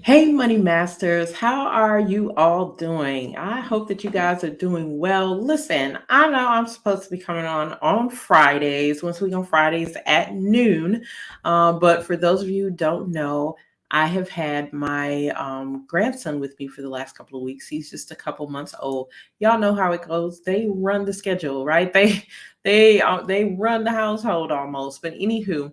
Hey, Money Masters, how are you all doing? I hope that you guys are doing well. Listen, I know I'm supposed to be coming on Fridays, once a week on Fridays at noon. But for those of you who don't know, I have had my grandson with me for the last couple of weeks. He's just a couple months old. Y'all know how it goes. They run the schedule, right? They run the household almost. But anywho,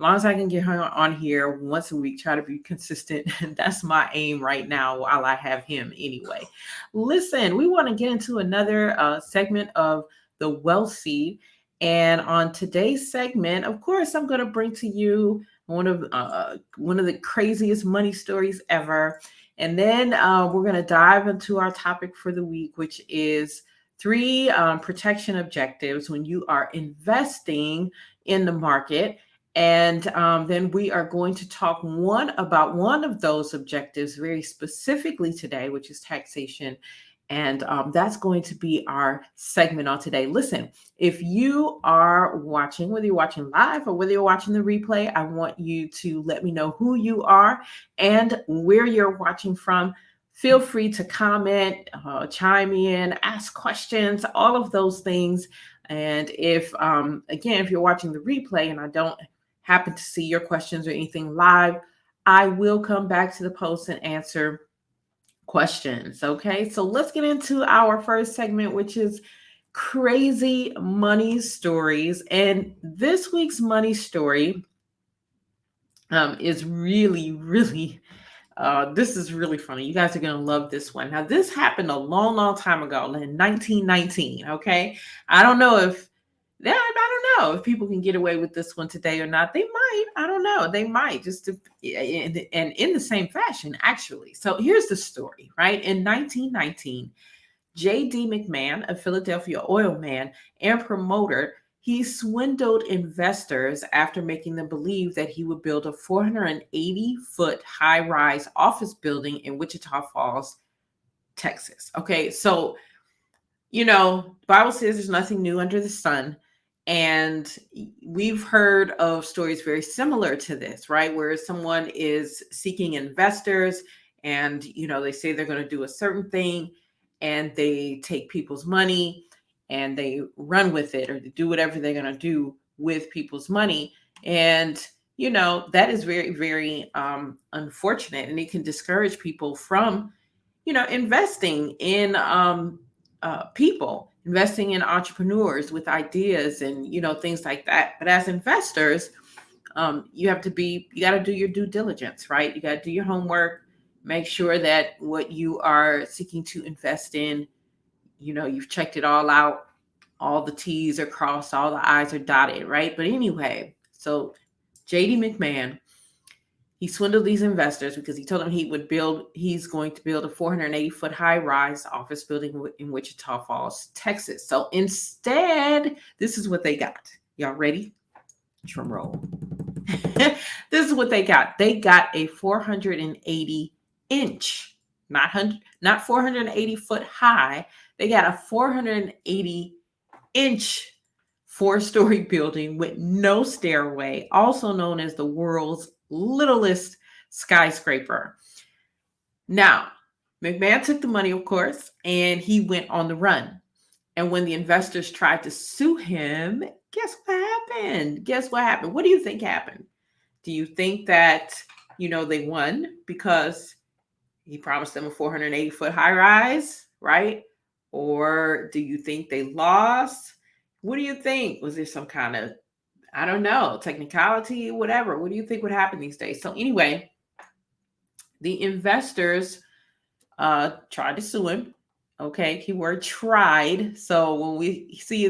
long as I can get her on here once a week, try to be consistent. That's my aim right now while I have him anyway. Listen, we want to get into another segment of the Wealth Seed. And on today's segment, of course, I'm going to bring to you one of the craziest money stories ever. And then we're going to dive into our topic for the week, which is three protection objectives when you are investing in the market. And then we are going to talk about one of those objectives very specifically today, which is taxation. And that's going to be our segment on today. Listen, if you are watching, whether you're watching live or whether you're watching the replay, I want you to let me know who you are and where you're watching from. Feel free to comment, chime in, ask questions, all of those things. And if you're watching the replay and I don't happen to see your questions or anything live, I will come back to the post and answer questions. Okay, so let's get into our first segment, which is crazy money stories. And this week's money story is this is really funny. You guys are going to love this one. Now, this happened a long, long time ago in 1919. Okay, I don't know if I don't know if people can get away with this one today or not. They might. I don't know. They might and in the same fashion, actually. So here's the story, right? In 1919, J.D. McMahon, a Philadelphia oil man and promoter, he swindled investors after making them believe that he would build a 480-foot high-rise office building in Wichita Falls, Texas. Okay, so the Bible says there's nothing new under the sun. And we've heard of stories very similar to this, right? Where someone is seeking investors and, they say they're going to do a certain thing and they take people's money and they run with it or they do whatever they're going to do with people's money. And, that is very, very unfortunate, and it can discourage people from, investing in people, investing in entrepreneurs with ideas and things like that. But as investors, you got to do your due diligence, right? You got to do your homework, make sure that what you are seeking to invest in, you've checked it all out, all the T's are crossed, all the I's are dotted, right? But anyway, so JD McMahon, he swindled these investors because he told them he's going to build a 480-foot high rise office building in Wichita Falls, Texas. So instead, this is what they got. Y'all ready? Drum roll. This is what they got. They got a 480 inch, not 480 foot high. They got a 480 inch 4-story building with no stairway, also known as the world's littlest skyscraper. Now, McMahon took the money, of course, and he went on the run. And when the investors tried to sue him, guess what happened? Guess what happened? What do you think happened? Do you think that, they won because he promised them a 480-foot high rise, right? Or do you think they lost? What do you think? Was there some kind of, I don't know, technicality, whatever? What do you think would happen these days? So anyway, the investors tried to sue him. Okay, keyword tried. So when we see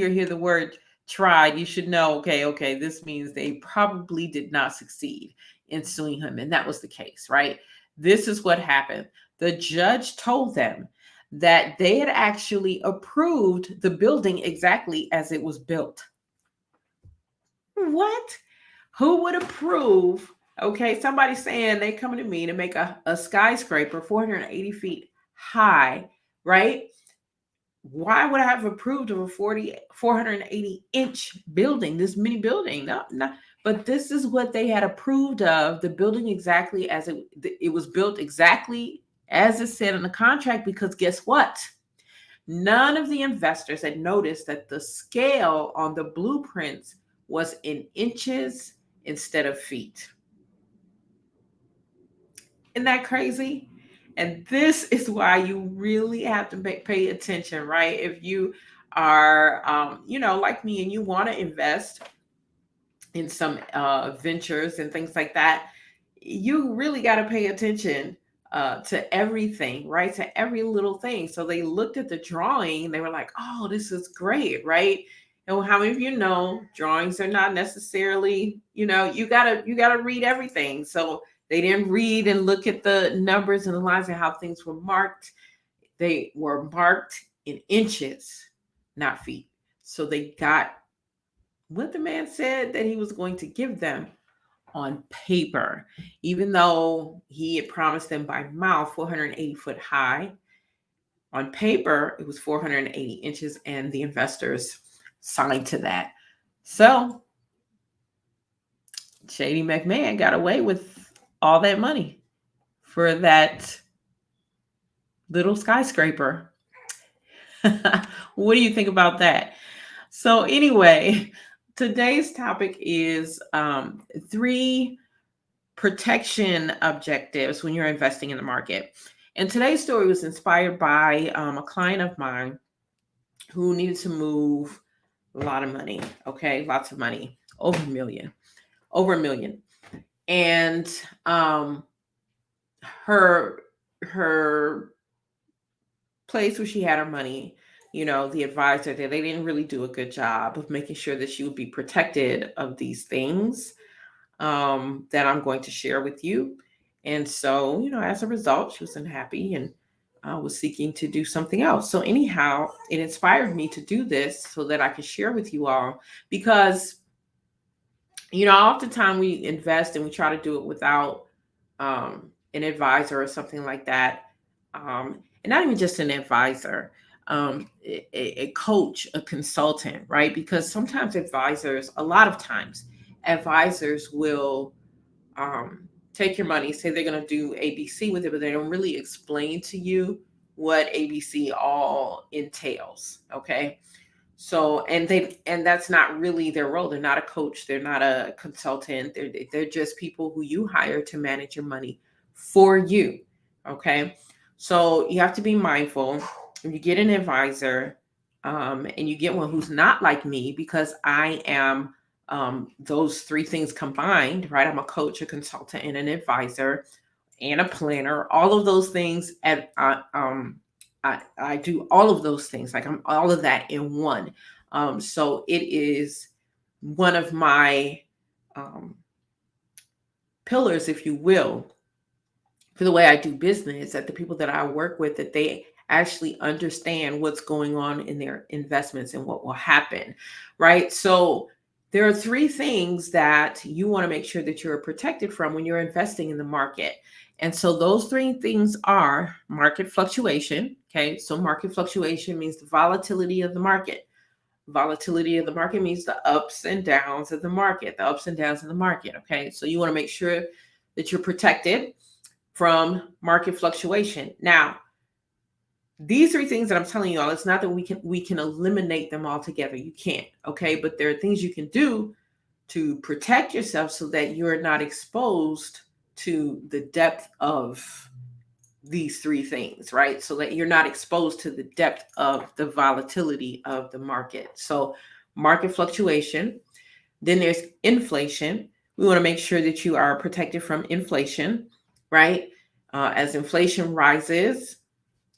or hear the word tried, you should know, okay, this means they probably did not succeed in suing him. And that was the case, right? This is what happened. The judge told them that they had actually approved the building exactly as it was built. What? Who would approve? Okay, somebody saying they coming to me to make a skyscraper 480 feet high, right? Why would I have approved of a 480 inch building, this mini building? No, But this is what they had approved of, the building exactly as it was built exactly as it said in the contract, because guess what? None of the investors had noticed that the scale on the blueprints was in inches instead of feet. Isn't that crazy? And this is why you really have to pay attention, right? If you are, like me, and you want to invest in some ventures and things like that, you really got to pay attention to everything, right? To every little thing. So they looked at the drawing, they were like, "Oh, this is great," right? And how many of you know drawings are not necessarily, you gotta read everything. So they didn't read and look at the numbers and the lines and how things were marked. They were marked in inches, not feet. So they got what the man said that he was going to give them on paper, even though he had promised them by mouth 480-foot high. On paper, it was 480 inches, and the investors signed to that. So Shady McMahon got away with all that money for that little skyscraper. What do you think about that? So, anyway, today's topic is three protection objectives when you're investing in the market. And today's story was inspired by a client of mine who needed to move a lot of money. Okay, lots of money, over a million. And her place where she had her money, the advisor there, they didn't really do a good job of making sure that she would be protected of these things that I'm going to share with you. And so, as a result, she was unhappy and was seeking to do something else. So, anyhow, it inspired me to do this so that I could share with you all, because, oftentimes we invest and we try to do it without an advisor or something like that. And not even just an advisor, a coach, a consultant, right? Because sometimes a lot of times, advisors will take your money, say they're going to do ABC with it, but they don't really explain to you what ABC all entails. Okay. So, and that's not really their role. They're not a coach. They're not a consultant. They're just people who you hire to manage your money for you. Okay. So you have to be mindful if you get an advisor, and you get one who's not like me, because I am those three things combined, right? I'm a coach, a consultant, and an advisor, and a planner. All of those things, and I do all of those things. Like, I'm all of that in one. So it is one of my pillars, if you will, for the way I do business, that the people that I work with, that they actually understand what's going on in their investments and what will happen, right? So there are three things that you want to make sure that you're protected from when you're investing in the market. And so those three things are market fluctuation. Okay. So market fluctuation means the volatility of the market. Volatility of the market means the ups and downs of the market, the ups and downs of the market. Okay. So you want to make sure that you're protected from market fluctuation. Now, these three things that I'm telling you all, it's not that we can eliminate them altogether. You can't, okay? But there are things you can do to protect yourself so that you're not exposed to the depth of these three things, right? So that you're not exposed to the depth of the volatility of the market. So market fluctuation, then there's inflation. We want to make sure that you are protected from inflation, right? As inflation rises,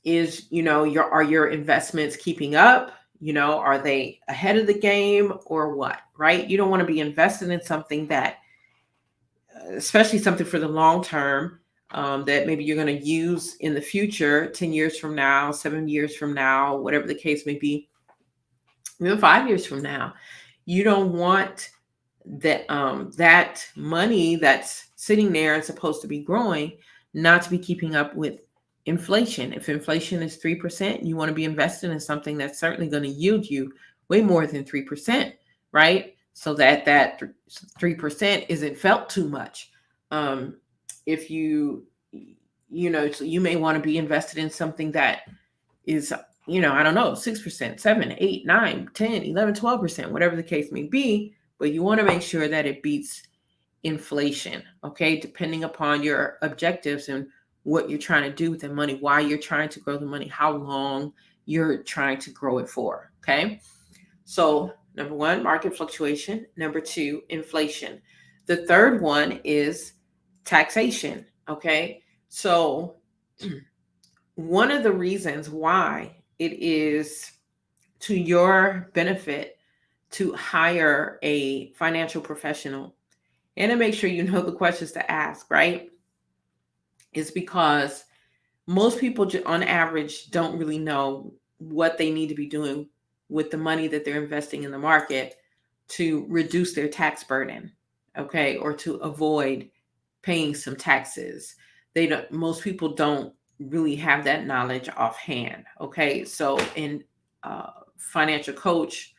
are your investments keeping up? Are they ahead of the game or what, right? You don't want to be invested in something that, especially something for the long term, that maybe you're going to use in the future, 10 years from now, 7 years from now, whatever the case may be, even 5 years from now. You don't want that money that's sitting there and supposed to be growing not to be keeping up with inflation. If inflation is 3%, you want to be invested in something that's certainly going to yield you way more than 3%, right? so that 3% isn't felt too much. If so you may want to be invested in something that is, I don't know, 6%, 7, 8, 9, 10, 11, 12%, whatever the case may be, but you want to make sure that it beats inflation, okay? Depending upon your objectives and what you're trying to do with the money, why you're trying to grow the money, how long you're trying to grow it for, okay? So, number one, market fluctuation. Number two, inflation. The third one is taxation, okay? So, one of the reasons why it is to your benefit to hire a financial professional and to make sure you know the questions to ask, right? Is because most people on average don't really know what they need to be doing with the money that they're investing in the market to reduce their tax burden, okay, or to avoid paying some taxes. Most people don't really have that knowledge offhand, okay? So in financial coach,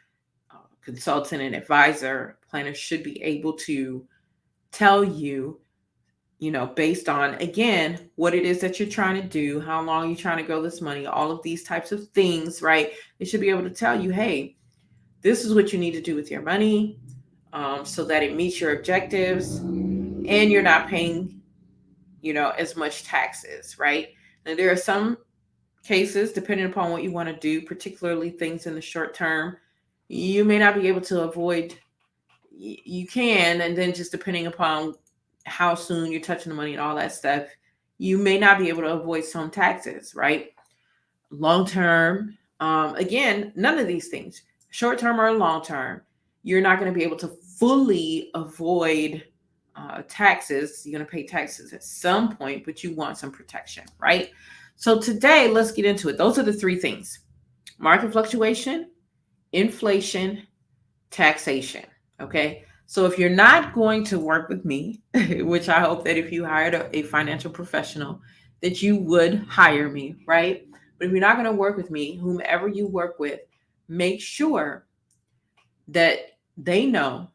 consultant, and advisor, planner should be able to tell you, based on, again, what it is that you're trying to do, how long you're trying to grow this money, all of these types of things, right? They should be able to tell you, hey, this is what you need to do with your money, so that it meets your objectives and you're not paying, as much taxes, right? And there are some cases, depending upon what you want to do, particularly things in the short term, you may not be able to avoid. You can, and then just depending upon how soon you're touching the money and all that stuff, you may not be able to avoid some taxes, right? Long term, again, none of these things, short term or long term, you're not going to be able to fully avoid taxes. You're going to pay taxes at some point, but you want some protection, right? So today, let's get into it. Those are the three things: market fluctuation, inflation, taxation. Okay. So if you're not going to work with me, which I hope that if you hired a financial professional, that you would hire me, right? But if you're not going to work with me, whomever you work with, make sure that they know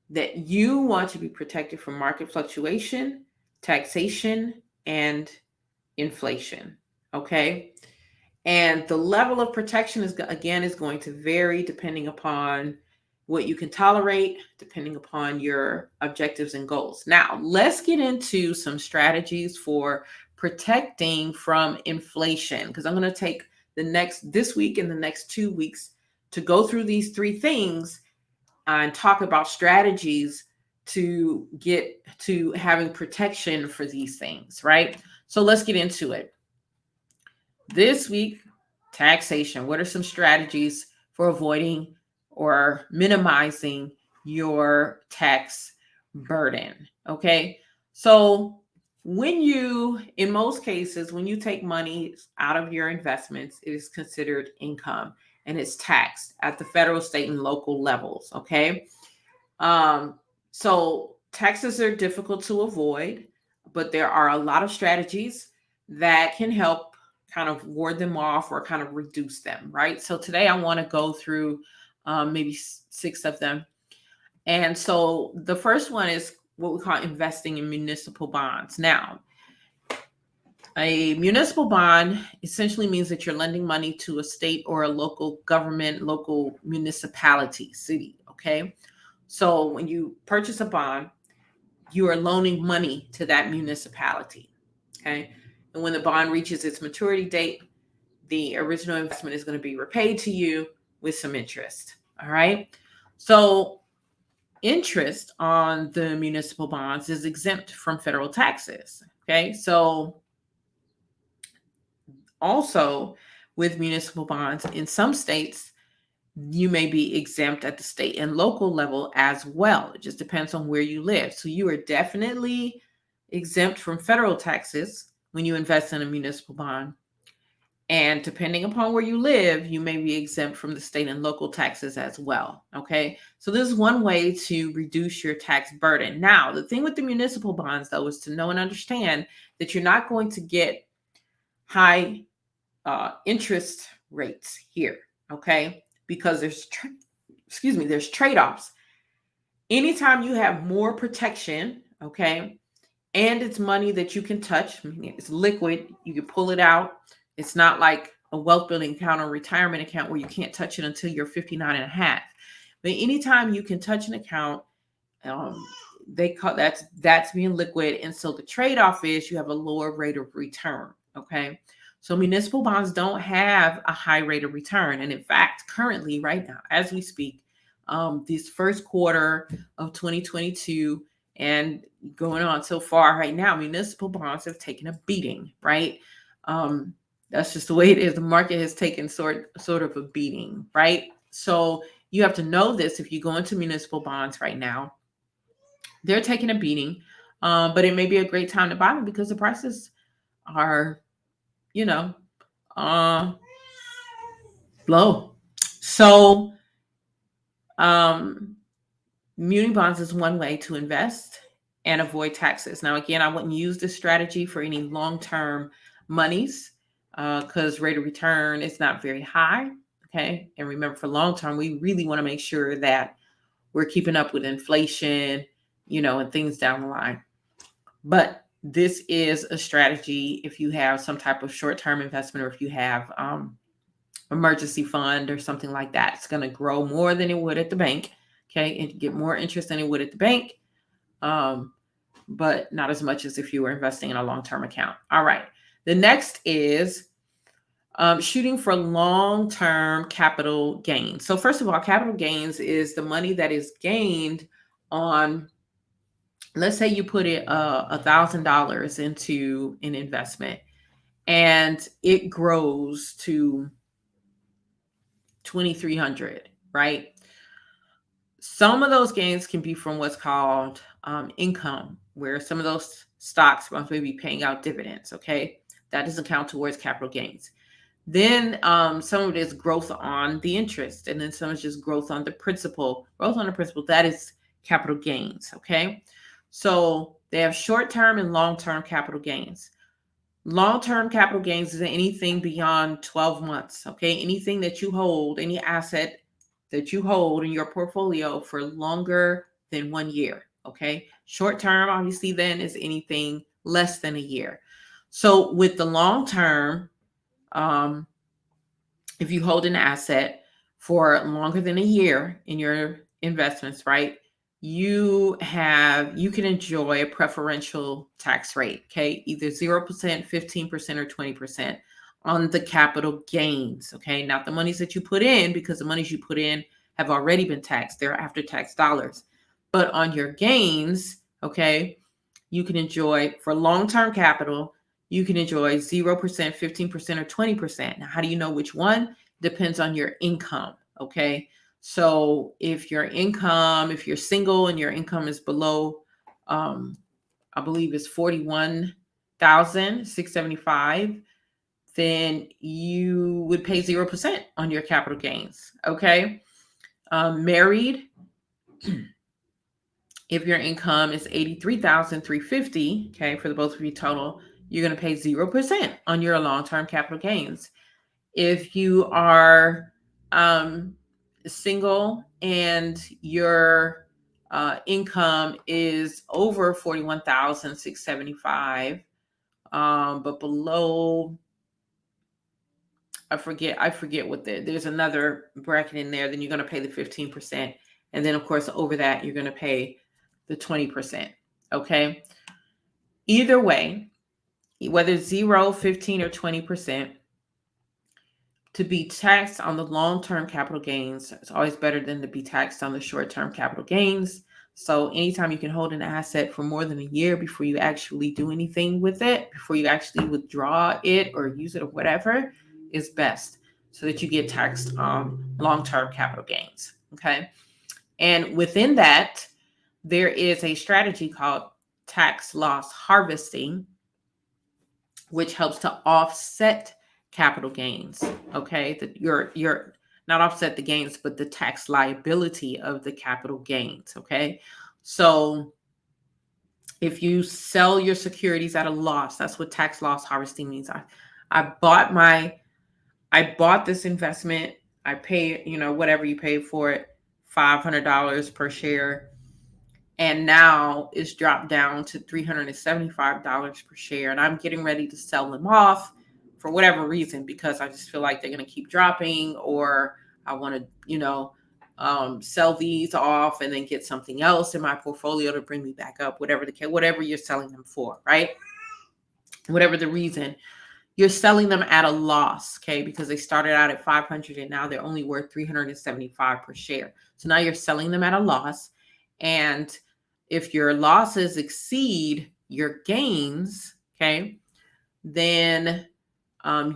that you want to be protected from market fluctuation, taxation, and inflation. Okay. And the level of protection is going to vary depending upon what you can tolerate, depending upon your objectives and goals. Now, let's get into some strategies for protecting from inflation, because I'm going to take this week and the next 2 weeks to go through these three things and talk about strategies to get to having protection for these things, right? So let's get into it. This week, taxation. What are some strategies for avoiding or minimizing your tax burden? Okay. So in most cases, when you take money out of your investments, it is considered income and it's taxed at the federal, state, and local levels. Okay. So taxes are difficult to avoid, but there are a lot of strategies that can help kind of ward them off or kind of reduce them, right? So today I want to go through maybe 6 of them. And so the first one is what we call investing in municipal bonds. Now, a municipal bond essentially means that you're lending money to a state or a local government, local municipality, city, okay? So when you purchase a bond, you are loaning money to that municipality, okay? And when the bond reaches its maturity date, the original investment is going to be repaid to you with some interest, all right? So interest on the municipal bonds is exempt from federal taxes, okay? So also with municipal bonds, in some states, you may be exempt at the state and local level as well. It just depends on where you live. So you are definitely exempt from federal taxes when you invest in a municipal bond. And depending upon where you live, you may be exempt from the state and local taxes as well. Okay. So this is one way to reduce your tax burden. Now, the thing with the municipal bonds, though, is to know and understand that you're not going to get high interest rates here. Okay. Because there's trade-offs. Anytime you have more protection, okay, and it's money that you can touch, meaning it's liquid, you can pull it out. It's not like a wealth building account or retirement account where you can't touch it until you're 59 and a half. But anytime you can touch an account, um, they call that's being liquid, and so the trade-off is you have a lower rate of return. Okay, so municipal bonds don't have a high rate of return, and in fact, currently, right now, as we speak, this first quarter of 2022 and going on so far right now, municipal bonds have taken a beating. Right, um, that's just the way it is. The market has taken sort of a beating. Right, so you have to know this if you go into municipal bonds right now they're taking a beating, but it may be a great time to buy them because the prices are, you know, uh, low. So, um, Muni bonds is one way to invest and avoid taxes. Now, again, I wouldn't use this strategy for any long-term monies because rate of return is not very high. Okay, and remember, for long term, we really want to make sure that we're keeping up with inflation, and things down the line. But this is a strategy if you have some type of short-term investment or if you have emergency fund or something like that. It's going to grow more than it would at the bank. Okay, and get more interest than it would at the bank, but not as much as if you were investing in a long-term account. All right. The next is shooting for long-term capital gains. So first of all, capital gains is the money that is gained on, let's say you put it $1,000 into an investment and it grows to 2,300, right? Some of those gains can be from what's called income, where some of those stocks may be paying out dividends. Okay, that doesn't count towards capital gains. Then some of it is growth on the interest, and then some is just growth on the principal. Growth on the principal, that is capital gains. Okay, so they have short-term and long-term capital gains. Long-term capital gains is anything beyond 12 months. Okay, anything that you hold, any asset that you hold in your portfolio for longer than 1 year. Okay, short-term obviously then is anything less than a year. So with the long-term, um, if you hold an asset for longer than a year in your investments, right? You can enjoy a preferential tax rate, okay? Either 0%, 15%, or 20% on the capital gains, okay? Not the monies that you put in, because the monies you put in have already been taxed. They're after tax dollars. But on your gains, okay, you can enjoy, for long-term capital, you can enjoy 0%, 15%, or 20%. Now, how do you know which one? Depends on your income. Okay. So if you're single and your income is below, I believe it's 41,675, then you would pay 0% on your capital gains. Okay. Married, if your income is 83,350, okay, for the both of you total, you're going to pay 0% on your long-term capital gains. If you are single and your income is over 41,675, but below, I forget what there's another bracket in there, then you're going to pay the 15%. And then, of course, over that, you're going to pay the 20%. Okay. Either way, whether 0, 15, or 20%, to be taxed on the long-term capital gains, it's always better than to be taxed on the short-term capital gains. So anytime you can hold an asset for more than a year before you actually do anything with it, before you actually withdraw it or use it or whatever, is best, so that you get taxed on long-term capital gains. Okay. And within that, there is a strategy called tax loss harvesting, which helps to offset capital gains. Okay, that you're not offset the gains, but the tax liability of the capital gains. Okay, so if you sell your securities at a loss, that's what tax loss harvesting means. I bought this investment. I pay, whatever you pay for it, $500 per share. and now it's dropped down to $375 per share. And I'm getting ready to sell them off for whatever reason, because I just feel like they're going to keep dropping, or I want to, sell these off and then get something else in my portfolio to bring me back up, whatever the case, whatever you're selling them for, right? Whatever the reason, you're selling them at a loss, okay? Because they started out at 500 and now they're only worth 375 per share. So now you're selling them at a loss. And if your losses exceed your gains, okay, then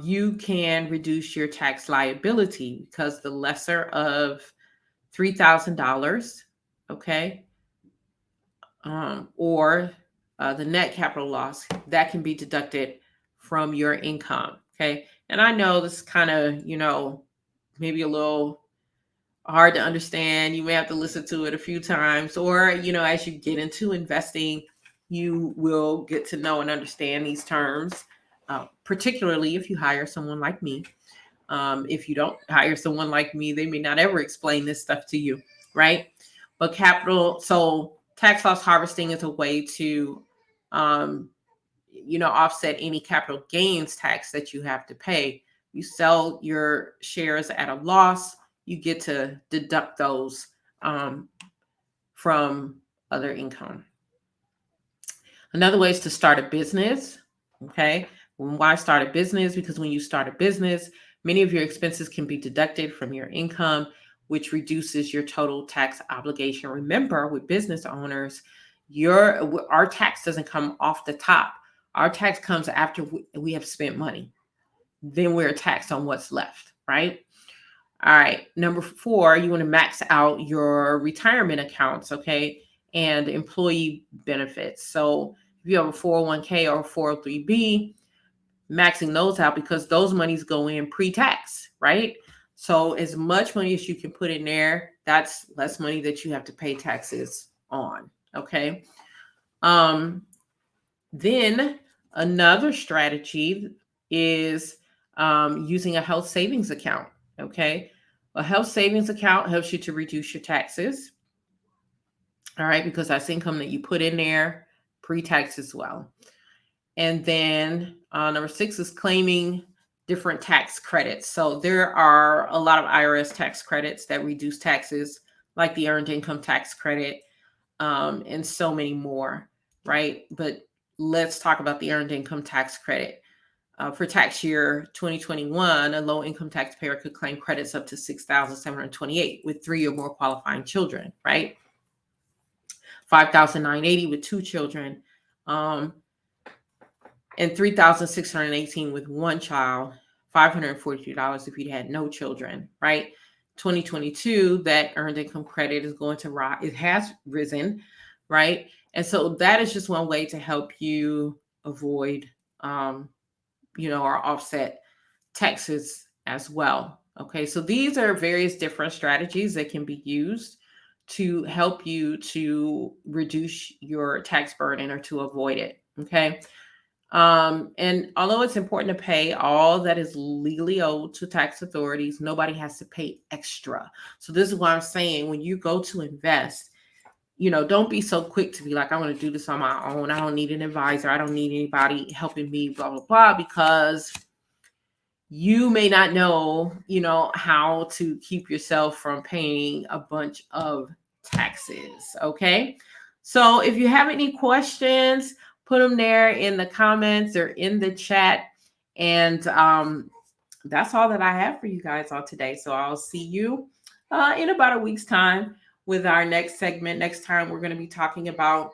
you can reduce your tax liability, because the lesser of $3,000, okay, or the net capital loss, that can be deducted from your income, okay? And I know this is kind of, maybe a little hard to understand. You may have to listen to it a few times, or, as you get into investing, you will get to know and understand these terms, particularly if you hire someone like me. If you don't hire someone like me, they may not ever explain this stuff to you, right? But tax loss harvesting is a way to, offset any capital gains tax that you have to pay. You sell your shares at a loss, you get to deduct those from other income. Another way is to start a business. Okay. Why start a business? Because when you start a business, many of your expenses can be deducted from your income, which reduces your total tax obligation. Remember, with business owners, our tax doesn't come off the top. Our tax comes after we have spent money. Then we're taxed on what's left, right? All right. Number 4, you want to max out your retirement accounts, okay, and employee benefits. So if you have a 401k or a 403b, maxing those out, because those monies go in pre-tax, right? So as much money as you can put in there, that's less money that you have to pay taxes on, okay? Then another strategy is using a health savings account, okay? A health savings account helps you to reduce your taxes, all right, because that's income that you put in there pre-tax as well. And then number 6 is claiming different tax credits. So there are a lot of IRS tax credits that reduce taxes, like the earned income tax credit, and so many more, right? But let's talk about the earned income tax credit. For tax year 2021, a low income taxpayer could claim credits up to $6,728 with 3 or more qualifying children, right? $5,980 with 2 children, and $3,618 with 1 child, $542 if you had no children, right? 2022, that earned income credit is going to rise. It has risen, right? And so that is just one way to help you avoid, or offset taxes as well. Okay, so these are various different strategies that can be used to help you to reduce your tax burden or to avoid it. Okay. And although it's important to pay all that is legally owed to tax authorities, nobody has to pay extra. So this is why I'm saying, when you go to invest, don't be so quick to be like, I want to do this on my own. I don't need an advisor. I don't need anybody helping me, blah, blah, blah, because you may not know, how to keep yourself from paying a bunch of taxes. Okay. So if you have any questions, put them there in the comments or in the chat. And that's all that I have for you guys all today. So I'll see you in about a week's time with our next segment. Next time, we're going to be talking about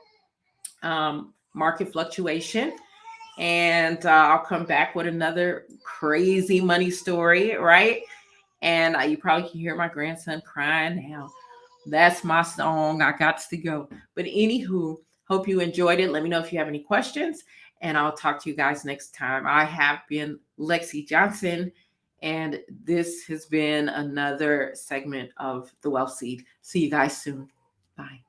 market fluctuation. And I'll come back with another crazy money story, right? And you probably can hear my grandson crying now. That's my song. I got to go. But anywho, hope you enjoyed it. Let me know if you have any questions, and I'll talk to you guys next time. I have been Lexi Johnson, and this has been another segment of The Wealth Seed. See you guys soon. Bye.